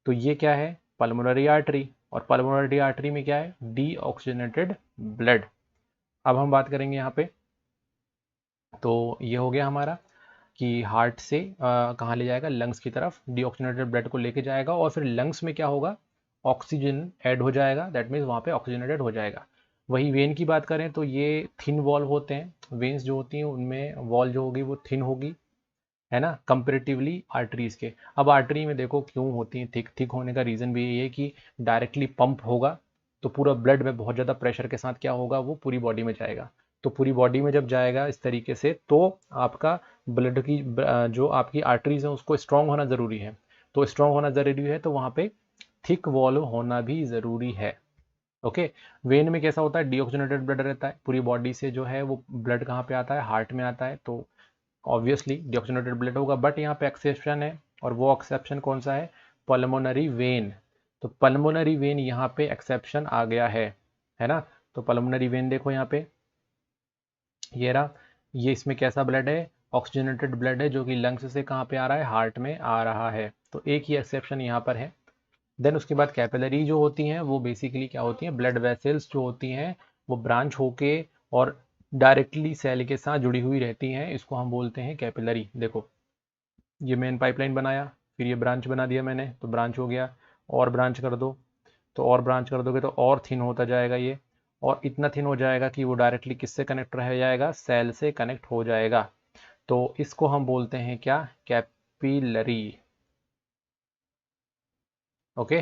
तो ये क्या है, पल्मोनरी आर्टरी। और पल्मोनरी आर्टरी में क्या है, डीऑक्सीजनेटेड ब्लड। अब हम बात करेंगे यहाँ पे, तो ये हो गया हमारा कि हार्ट से कहाँ ले जाएगा, लंग्स की तरफ डीऑक्सीजनेटेड ब्लड को लेके जाएगा, और फिर लंग्स में क्या होगा, ऑक्सीजन ऐड हो जाएगा, दैट मीन्स वहाँ पे ऑक्सीजनेटेड हो जाएगा। वही वेन की बात करें तो ये थिन वॉल होते हैं, वेन्स जो होती हैं उनमें वॉल जो होगी वो थिन होगी, है ना, कंपेरेटिवली आर्टरीज के। अब आर्टरी में देखो क्यों होती है थिक, थिक होने का रीज़न भी ये है कि डायरेक्टली पंप होगा तो पूरा ब्लड में बहुत ज़्यादा प्रेशर के साथ क्या होगा, वो पूरी बॉडी में जाएगा। तो पूरी बॉडी में जब जाएगा इस तरीके से, तो आपका ब्लड की जो आपकी आर्टरीज हैं उसको स्ट्रांग होना ज़रूरी है। तो स्ट्रांग होना ज़रूरी है तो वहाँ पे थिक वॉल होना भी ज़रूरी है। ओके। वेन में कैसा होता है, डीऑक्सीजनेटेड ब्लड रहता है, पूरी बॉडी से जो है वो ब्लड कहाँ पे आता है, हार्ट में आता है, तो ऑब्वियसली डीऑक्सीजनेटेड ब्लड होगा। बट यहाँ पे एक्सेप्शन है, और वो एक्सेप्शन कौन सा है, पल्मोनरी वेन। तो पल्मोनरी वेन यहाँ पे एक्सेप्शन आ गया है ना। तो पल्मोनरी वेन देखो यहाँ पे, ये रहा, ये इसमें कैसा ब्लड है, ऑक्सीजनेटेड ब्लड है, जो कि लंग्स से कहाँ पे आ रहा है, हार्ट में आ रहा है। तो एक ही एक्सेप्शन यहाँ पर है। देन उसके बाद कैपिलरी जो होती हैं वो बेसिकली क्या होती हैं, ब्लड वेसल्स जो होती हैं वो ब्रांच होके और डायरेक्टली सेल के साथ जुड़ी हुई रहती हैं, इसको हम बोलते हैं कैपिलरी। देखो, ये मेन पाइपलाइन बनाया, फिर ये ब्रांच बना दिया मैंने, तो ब्रांच हो गया, और ब्रांच कर दो, तो और ब्रांच कर दोगे तो और थिन होता जाएगा ये, और इतना थिन हो जाएगा कि वो डायरेक्टली किससे कनेक्ट रह जाएगा, सेल से कनेक्ट हो जाएगा। तो इसको हम बोलते हैं क्या, कैपिलरी। ओके।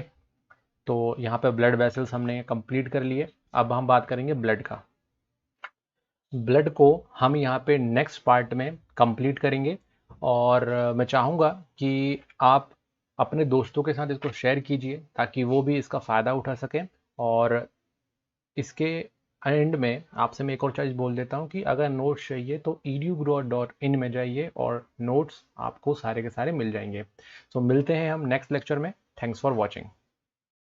तो यहाँ पे ब्लड वेसल्स हमने कंप्लीट कर लिए। अब हम बात करेंगे ब्लड का। ब्लड को हम यहाँ पे नेक्स्ट पार्ट में कंप्लीट करेंगे, और मैं चाहूँगा कि आप अपने दोस्तों के साथ इसको शेयर कीजिए ताकि वो भी इसका फ़ायदा उठा सकें। और इसके एंड में आपसे मैं एक और चीज़ बोल देता हूँ कि अगर नोट्स चाहिए तो edugrowth.in में जाइए, और नोट्स आपको सारे के सारे मिल जाएंगे। सो मिलते हैं हम नेक्स्ट लेक्चर में। Thanks for watching.